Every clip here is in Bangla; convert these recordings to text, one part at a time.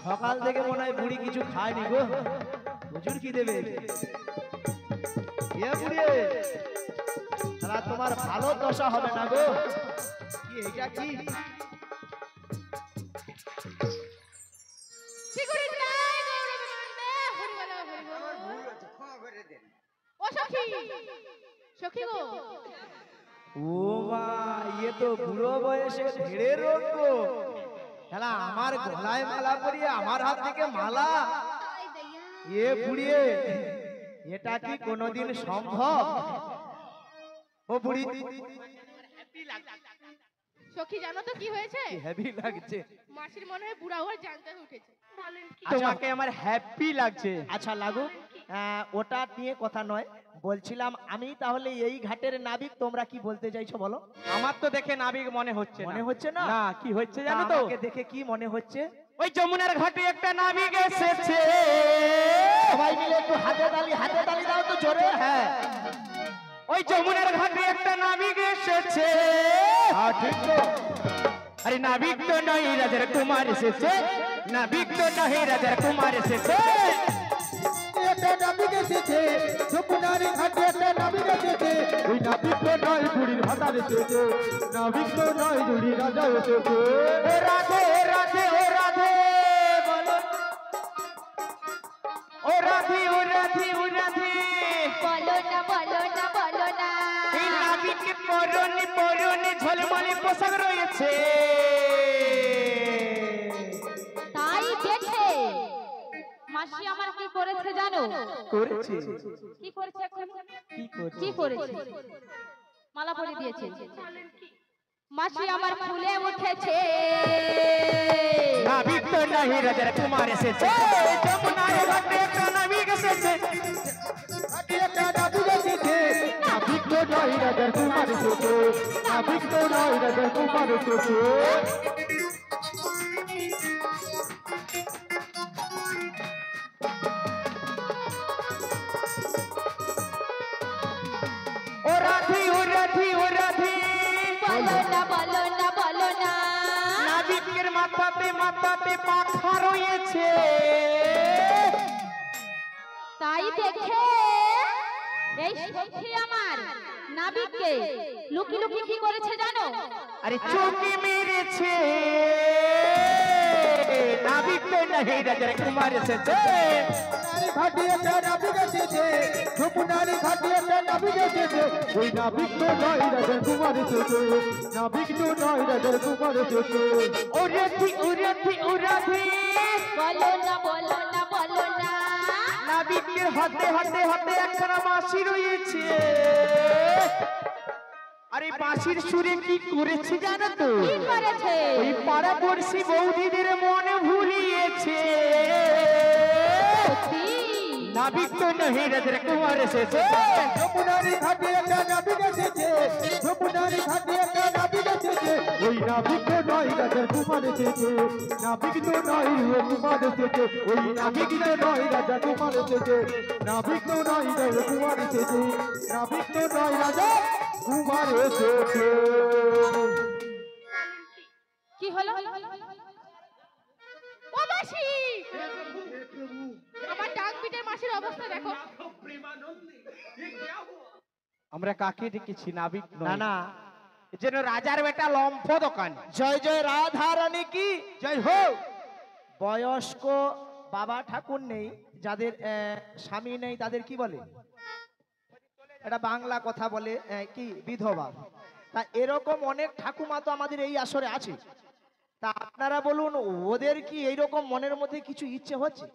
সকাল থেকে মনে হয় বুড়ি কিছু খায়নি গো। হুজুর কি দেবে? এ বুড়ি, তারা তোমার ভালো দশা হবে না গো। কি এটা কি? ও মা, ये তো বুড়ো বয়সে ঢেড়ে রোগ গো। শালা আমার গলায় মালা পরিয়ে আমার হাত থেকে মালা। এ বুড়িয়ে, এটা কি কোনোদিন সম্ভব? ও বুড়ি, সখী জানো তো কি হয়েছে? হেভি লাগছে। মাসির মনে হয় বুড়া হওয়ার জানতে উঠেছে। তোমাকে আমার হ্যাপি লাগছে। আচ্ছা লাগুক, ওটা নিয়ে কথা নয়। বলছিলাম আমি তাহলে এই ঘাটের নাবিক, তোমরা কি বলতে চাইছো বলো? আমার তো দেখে নাবিক মনে হচ্ছে মনে হচ্ছে না? না, কি হচ্ছে জানো তো? আমাকে দেখে কি মনে হচ্ছে? ওই যমুনার ঘাটে একটা নাবিক এসেছে। সবাই মিলে একটু হাতে তালি দাও তো জোরে। হ্যাঁ, ওই যমুনার ঘাটে একটা নাবিক এসেছে। হ্যাঁ ঠিক তো। আরে নাবিক তো নয় রাজার কুমার এসেছে, নাবিক তো নয় রাজার কুমার এসেছে। একটা নাবিক এসেছে, যমুনার ঘাটে একটা নাবিক এসেছে। ওই নাবিক তো নয় বুড়ির ভাতার এসেছে, নাবিক তো নয় বুড়ির রাজা এসেছে। ও রাধে রাধে ও রাধে বলো, ও রাধে ও রাধে ও রাধে বলো না বলো না বলো না। এই নাবিকের পরনে পরনে ঝলমলে পোশাক রয়েছে। তাই দেখে মাসি আমার কি করেছে জানো? করেছে কি করেছে এখন? কি করছে? কি করেছে? মালা পরিয়ে দিয়েছে। মাসি আমার ফুলে উঠেছে। নাবিক তো নয় রাজার কুমার এসেছে, যমুনার ঘাটে একটা নাবিক এসেছে। একটা নাবিক এসেছে, নাবিক তো নয় রাজার কুমার এসেছে, নাবিক তো নয় রাজার কুমার এসেছে। ও রাধে ও রাধে ও রাধে বলো না বলো না বলো না। নাবিকের মাথাতে মাথাতে পাখা রয়েছে। তাই দেখে এই সখী আমার নাবিককে লুকি লুকি কি করেছে জানো? আরে চোখে মেরেছে। নাবিক তো নয় রাজার কুমার এসেছে। ঘাটে একটা নাবিক এসেছে, যমুনার ঘাটে একটা নাবিক এসেছে। ওই নাবিক তো নয় রাজার কুমার এসেছে, নাবিক তো নয় রাজার কুমার এসেছে। ও রাধে ও রাধে ও রাধে বলো না বলো না বলো না। নাবিকের হাতে হাতে হাতে একখানা বাঁশি রয়েছে। আরে বাঁশির সুরে কি করেছে জানো তো? কি করেছে? ওই পাড়া পড়শি বৌদিদের মনে ভুলিয়েছে। সত্যি? নাবিক তো নয় রাজার কুমার এসেছে। যমুনার ঘাটে একটা নাবিক এসেছে, যমুনার ঘাটে একটা নাবিক এসেছে। ওই নাবিক তো নয় রাজার কুমার এসেছে, নাবিক তো নয় কুমার এসেছে। ওই নাবিক তো নয় রাজা কুমার এসেছে, নাবিক তো নয় রাজা কুমার এসেছে, নাবিক তো নয় রাজা কুমার এসেছে। কি হলো? ও মাসি, আমার ডাক পিটের মাসির অবস্থা দেখো। আমরা কাকে ডেকেছি? নাবিক না নয়। না, যেন রাজার বেটা লম্ফ দোকান। জয় জয় রাধা রানী কি জয় হোক। বয়স্ক বাবা ঠাকুর নেই, যাদের স্বামী নেই তাদের কি বলে? এটা বাংলা কথা বলে কি বিধবা। তা এরকম অনেক ঠাকুমা তো আমাদের এই আসরে আছে। তা আপনারা বলুন, ওদের কি এইরকম মনের মধ্যে কিছু ইচ্ছে হচ্ছে?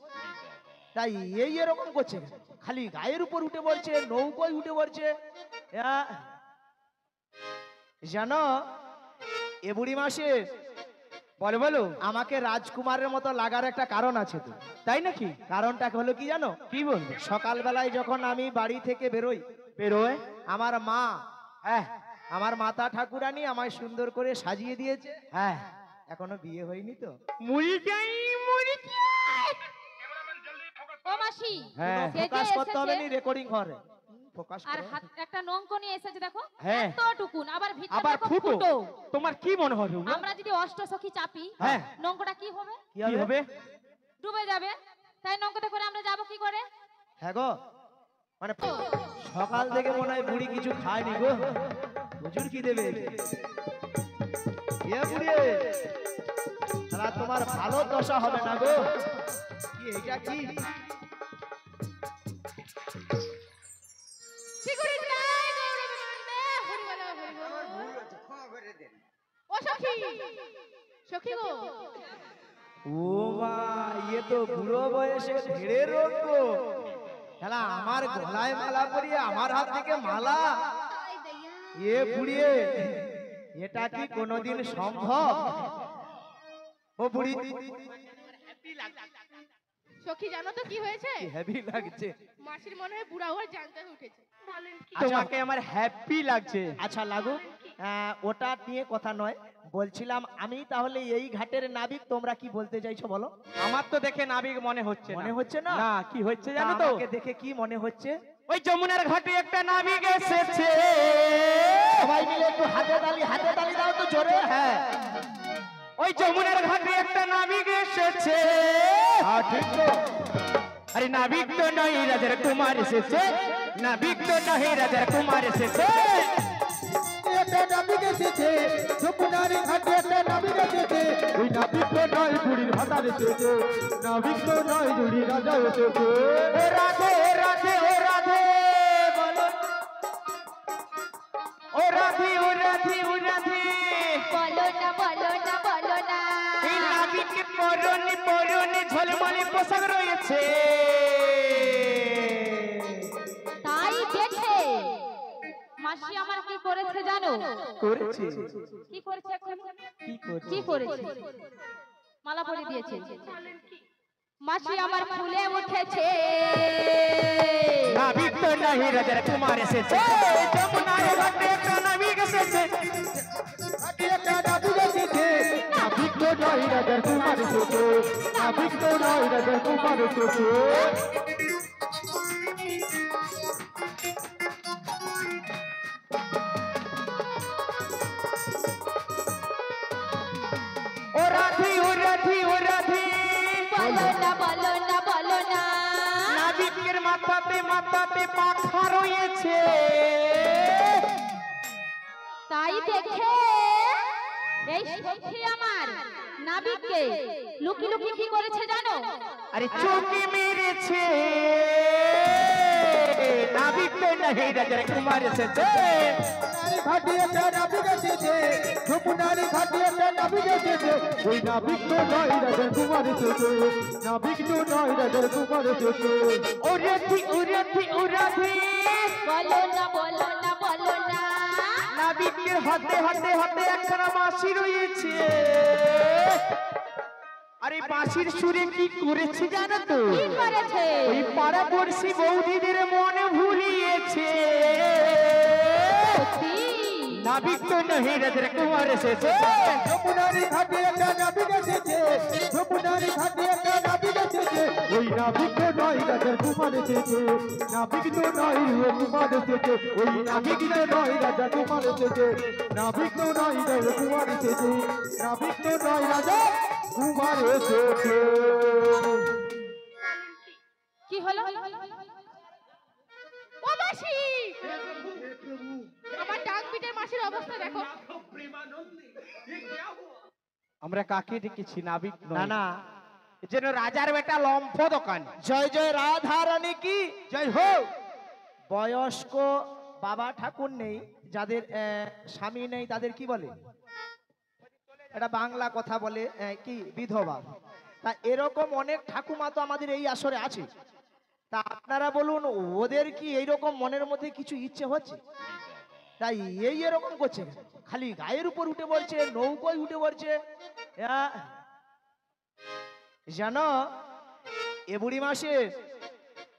তাই এই এরকম করছে, খালি গায়ের উপর উঠে পড়ছে, নৌকোয় উঠে পড়ছে। জানো এ বুড়ি মাসে বলো বলো। আমাকে রাজকুমারের মতো লাগার একটা কারণ আছে তো। তাই নাকি? কারণটা হলো কি জানো? কি বলবো? সকালবেলায় যখন আমি বাড়ি থেকে বেরোই, বেরোয়। আমার মা, হ্যাঁ আমার মাতা ঠাকুরানী আমায় সুন্দর করে সাজিয়ে দিয়েছে। হ্যাঁ। এখনো বিয়ে হয়নি তো। মুড়ি যাই মুড়ি যাই। ও মাসি, হ্যাঁ। সে যে ফোকাস করতে হবে এসেছে না, রেকর্ডিং করে ফোকাস আর করো। হাত একটা নঙ্ক নিয়ে এসেছে দেখো। হ্যাঁ। এতটুকুন, আবার ভিতরে আবার দেখো ফুটো। তোমার কি মনে হয়? আমরা যদি অষ্টসখী চাপি, হ্যাঁ। নঙ্কটা কি হবে? কি কি হবে? ডুবে যাবে। তাই নৌকাতে করে আমরা যাব কি করে? হ্যাঁ গো, মানে সকাল থেকে মনে হয় বুড়ি কিছু খায়নি গো, প্রচুর কি দেবে বুড়ি, তারা তোমার ভালো দশা হবে না গো। কি এটা কি? কি করিস নাই গৌরবে মানবে হরি বলো হরি বলো। ও সখী, সখী গো, ও মা, ইয়ে তো বুড়ো বয়সে ধীরে রোগ গো। শালা আমার গলায় মালা পরিয়ে আমার হাত থেকে মালা, এ বুড়িয়ে এটা কি কোনোদিন সম্ভব? ও বুড়ি, সখী জানো তো কি হয়েছে? হেভি লাগছে। মাসির মনে হয় বুড়া হয়ে জানতে উঠেছে। বলেন কি? তোমাকে আমার হ্যাপি লাগছে। আচ্ছা লাগুক, ওটা নিয়ে কথা নয়, বলছিলাম আমি তাহলে এই ঘাটের নাবিক, তোমরা কি বলতে চাইছো বলো? আমার তো দেখে নাবিক মনে হচ্ছে মনে হচ্ছে না? না, কি হচ্ছে তা জানো তো? আমাকে দেখে কি মনে হচ্ছে? ওই যমুনার ঘাটে একটা নাবিক এসেছে। সবাই মিলে একটু হাতে তালি দাও তো জোরে। হ্যাঁ, ওই যমুনার ঘাটে একটা নাবিক এসেছে। ঠিক তো। আরে নাবিক তো নয় রাজার কুমার এসেছে, নাবিক তো নয় রাজার কুমার এসেছে। একটা নাবিক এসেছে, যমুনার ঘাটে একটা নাবিক এসেছে। ওই নাবিক তো নয় বুড়ির ভাতার এসেছে, নাবিক তো নয় বুড়ি রাজা এসেছে। ও রাধে রাধে ও রাধে বলো, ও রাধে ও রাধে ও রাধে। বলো না বলো না বলো না। এই নাবিকের পরনে পরনে ঝলমলে পোশাক রয়েছে। তাই দেখে মাসি আমার কি করেছে জানো? করেছে কি করেছে এখন? কি করছে? কি করেছে? মালা পরিয়ে দিয়েছে। মাসি আমার ফুলে উঠেছে। নাবিক তো নয় রাজার কুমার এসেছে, যমুনার ঘাটে একটা নাবিক এসেছে। ঘাটে একটা নাবিক এসেছে, নাবিক তো নয় রাজার কুমার এসেছে, নাবিক তো নয় রাজার কুমার এসেছে। ও রাধে ও রাধে ও রাধে বলো না বলো না বলো না। নাবিকের মাথাতে মাথাতে পাখা রয়েছে। তাই দেখে এই সখী আমার নাবিককে লুকি লুকি কি করেছে জানো? আরে চোখে মেরেছে। নাবিক তো নয় রাজার কুমার এসেছে। ঘাটে একটা নাবিক এসেছে, যমুনার ঘাটে একটা নাবিক এসেছে। ওই নাবিক তো নয় রাজার কুমার এসেছে, নাবিক তো নয় রাজার কুমার এসেছে। ও রাধে ও রাধে ও রাধে বলো না বলো না বলো না। নাবিকের হাতে হাতে হাতে একখানা বাঁশি রয়েছে। আরে বাঁশির সুরে কি করেছে জানো তো? কি করেছে? ওই পাড়া পড়শি বৌদিদের মন ভুলিয়েছে। সত্যি? নাবিক তো নয় রাজার কুমার এসেছে। যমুনার ঘাটে একটা নাবিক এসেছে, যমুনার ঘাটে একটা নাবিক এসেছে। ওই নাবিক তো নয় রাজার কুমার এসেছে, নাবিক তো নয় কুমার এসেছে। ওই নাবিক তো নয় রাজা কুমার এসেছে, নাবিক তো নয় রাজা কুমার এসেছে, নাবিক তো নয় রাজা কুমার এসেছে। কি হলো? ও মাসি, আমার ডাক পিটে মাসির অবস্থা দেখো। আমরা কাকে ডেকেছি? নাবিক না নয়, না, যেন রাজার বেটা লম্ফ দোকান। জয় জয় রাধা রানী কি জয় হোক। বয়স্ক বাবা ঠাকুর নেই, যাদের স্বামী নেই তাদের কি বলে? এটা বাংলা কথা বলে কি বিধবা। তা এরকম অনেক ঠাকুমা তো আমাদের এই আসরে আছে। তা আপনারা বলুন, ওদের কি এইরকম মনের মধ্যে কিছু ইচ্ছে হচ্ছে? তাই এরকম করছে, খালি গায়ের উপর উঠে পড়ছে, নৌকোয় উঠে পড়ছে। জানো এ বুড়ি মাসে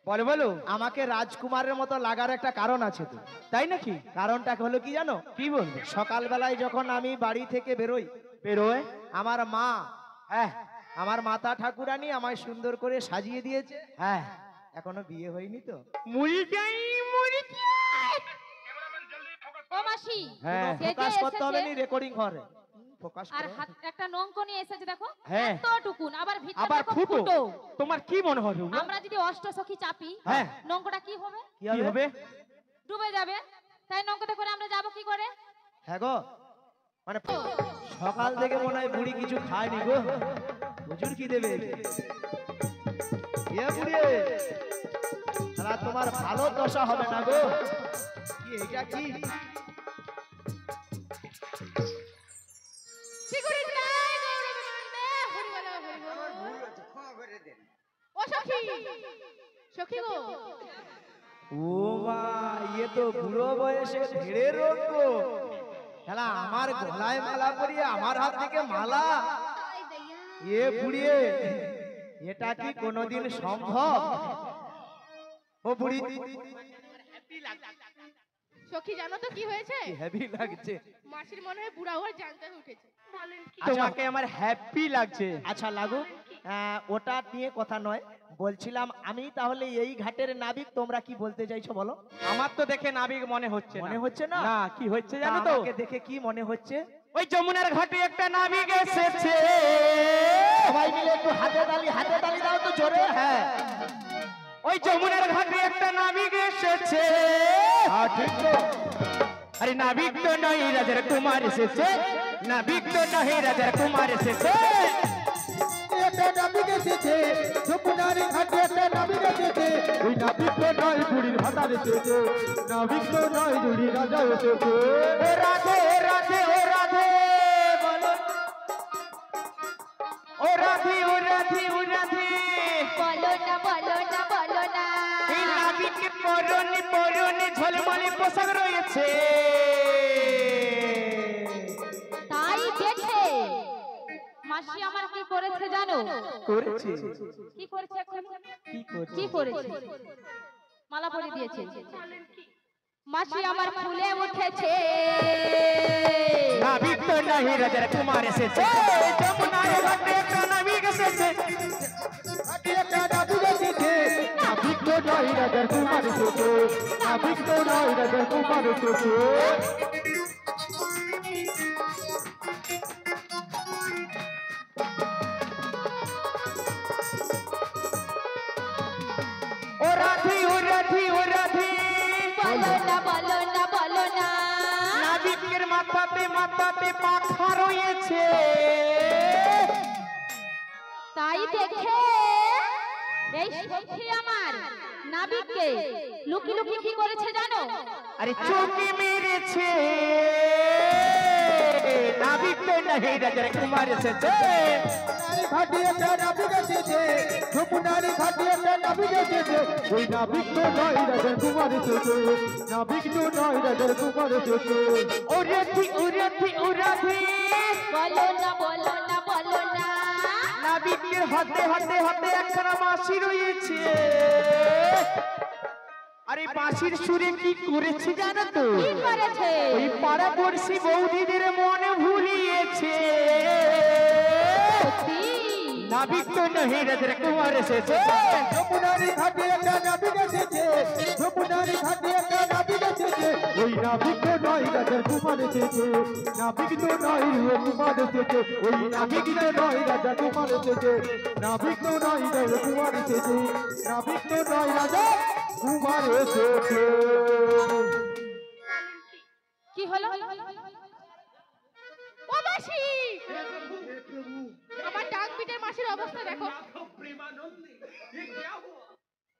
বলো বলো। আমাকে রাজকুমারের মতো লাগার একটা কারণ আছে তো। তাই নাকি? কারণটা হলো কি জানো? কি বলবো? সকালবেলায় যখন আমি বাড়ি থেকে বেরোই, বেরোয়। আমার মা, হ্যাঁ আমার মাতা ঠাকুরানী আমায় সুন্দর করে সাজিয়ে দিয়েছে। হ্যাঁ। এখনো বিয়ে হয়নি তো। মুড়ি চাই মুড়ি চাই। ও মাসি, হ্যাঁ। সে যে ফোকাস করতে হবে এসেছে, না, রেকর্ডিং ঘরে ফোকাস আর করো। হাত একটা নঙ্ক নিয়ে এসেছে দেখো হ্যাঁ। এতটুকুন আবার ভিতরে আবার দেখো ফুটো ফুটো। তোমার কি মনে হবে উমা? আমরা যদি অষ্টসখী চাপি হ্যাঁ। নঙ্কটা কি হবে? কি কি হবে? ডুবে যাবে। তাই নঙ্কতে করে আমরা যাব কি করে? হ্যাঁ গো, মানে সকাল থেকে মনে হয় বুড়ি কিছু খায়নি গো, হুজুর কি দেবে? এ বুড়ি, শালা তোমার ভালো দশা হবে না গো। কি এটা কি? সিকিউরিটি নাই গৌরবে মানবে হরি বলো হরি বল। ও সখী সখী গো ও মা, ইয়ে তো বুড়ো বয়সে ঢেড়ে রোগ গো। শালা আমার গলায় মালা পরিয়ে আমার হাত থেকে মালা। এ বুড়িয়ে, এটা কি কোনোদিন সম্ভব? ও বুড়ি, সখী জানো তো কি হয়েছে? হেভি লাগছে। মাসির মনে হয় বুড়া হওয়ার জানতে উঠেছে। বলেন কি? তোমাকে আমার হ্যাপি লাগছে। আচ্ছা লাগুক, ওটা নিয়ে কথা নয়, বলছিলাম আমি তাহলে এই ঘাটের নাবিক, তোমরা কি বলতে চাইছো বলো? আমার তো দেখে নাবিক মনে হচ্ছে মনে হচ্ছে না? না কি হচ্ছে তা জানো তো? আমাকে দেখে কি মনে হচ্ছে? ওই যমুনার ঘাটে একটা নাবিক এসেছে। সবাই মিলে একটু হাতে তালি দাও তো জোরে। হ্যাঁ, ওই যমুনার ঘাটে একটা নাবিক এসেছে। ঠিক তো। আরে নাবিক তো নয় রাজার কুমার এসেছে, নাবিক তো নয় রাজার কুমার এসেছে। একটা নাবিক এসেছে, যমুনার ঘাটে একটা নাবিক এসেছে। ওই নাবিক তো নয় বুড়ির ভাতার এসেছে, নাবিক তো নয় বুড়ি রাজা এসেছে। ও রাধে ও রাধে ও রাধে বলো, ও রাধে ও রাধে ও রাধে। বলো না বলো না বলো না। এই নাবিকের পরনে পরনে ঝলমলে পোশাক রয়েছে। তাই দেখে মাসি আমার কি করেছে জানো? করেছি। কি করেছে এখন? কি করছি? কি করেছে? মালা পরিয়ে দিয়েছে। মাসি আমার ফুলে উঠেছে। নাবিক তো নয় রাজার কুমার এসেছে, যমুনার ঘাটে একটা নাবিক এসেছে। ঘাটে একটা নাবিক এসেছে, নাবিক তো নয় রাজার কুমার এসেছে, নাবিক তো নয় রাজার কুমার এসেছে। ও রাধে ও রাধে ও রাধে বলো না বলো না বলো না। নাবিকের মাথাতে মাথাতে পাখা রয়েছে। তাই দেখে এই সখী আমার নাবিককে লুকি লুকি কি করেছে জানো? আরে চোখে মেরেছে। নাবিক তো নয় রাজার কুমার এসেছে। ঘাটে একটা নাবিক এসেছে, যমুনার ঘাটে একটা নাবিক এসেছে। ওই নাবিক তো নয় রাজার কুমার এসেছে, নাবিক তো নয় রাজার কুমার এসেছে। ও রাধে ও রাধে ও রাধে বলো না বলো না বলো না। নাবিকের হাতে হাতে হাতে একখানা বাঁশি রয়েছে। আরে বাঁশির সুরে কি করেছে জানো তো? কি করেছে? ওই পাড়া পড়শি বৌদিদের মনে ভুলিয়েছে। সত্যি? নাবিক তো নয় রাজার কুমার এসেছে। যমুনার ঘাটে একটা নাবিক এসেছে, যমুনার ঘাটে একটা নাবিক এসেছে। ওই নাবিক তো নয় রাজার কুমার এসেছে, নাবিক তো নয় কুমার এসেছে। ওই নাবিক তো নয় রাজা কুমার এসেছে, নাবিক তো নয় রাজা কুমার এসেছে, নাবিক তো নয় রাজা কুমার এসেছে। কি হলো? ও মাসি, আমার ডাক পিটের মাসির অবস্থা দেখো।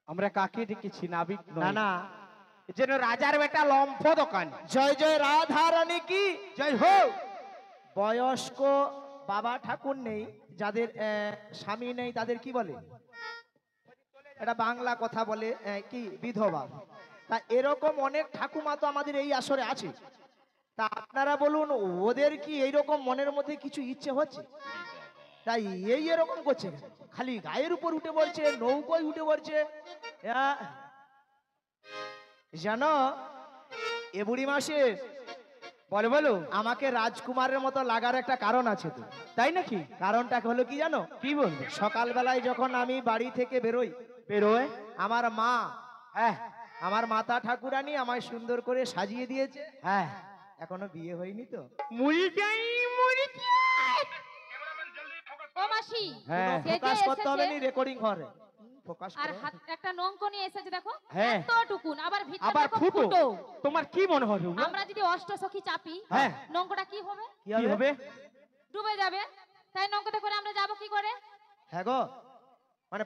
আমরা কাকে ডেকেছি? নাবিক না নয়, না, যেন রাজার বেটা লম্ফ দোকান। জয় জয় রাধা রানী কি জয় হোক। বয়স্ক বাবা ঠাকুর নেই, যাদের স্বামী নেই তাদের কি বলে? এটা বাংলা কথা বলে কি বিধবা। তা এরকম অনেক ঠাকুমা তো আমাদের এই আসরে আছে। তা আপনারা বলুন, ওদের কি এইরকম মনের মধ্যে কিছু ইচ্ছে হচ্ছে? তাই এই এরকম করছে, খালি গায়ের উপর উঠে পড়ছে, নৌকোয় উঠে পড়ছে। জানো এ বুড়ি মাসে বলো বলো, আমাকে রাজকুমারের মতো লাগার একটা কারণ আছে তো। তাই নাকি? কারণটা হলো কি জানো? কি বলবো? সকালবেলায় যখন আমি বাড়ি থেকে বেরোই, বেরোয়। আমার মা, হ্যাঁ আমার মাতা ঠাকুরানী আমায় সুন্দর করে সাজিয়ে দিয়েছে। হ্যাঁ, এখনো বিয়ে হয়নি তো। মুলটাই ও মাসি হ্যাঁ। সে যে ফোকাস করতে হবে এসেছে, না, রেকর্ডিং করে ফোকাস আর করো। হাত একটা নঙ্ক নিয়ে এসেছে দেখো, হ্যাঁ। এতটুকুন, আবার ভিতরে আবার দেখো ফুটো ফুটো। তোমার কি মনে হয় রুমা? আমরা যদি অষ্টসখী চাপি, হ্যাঁ। নঙ্কটা কি হবে? কি কি হবে? হবে? ডুবে যাবে। তাই নঙ্কতে করে আমরা যাব কি করে? হ্যাঁ গো, মানে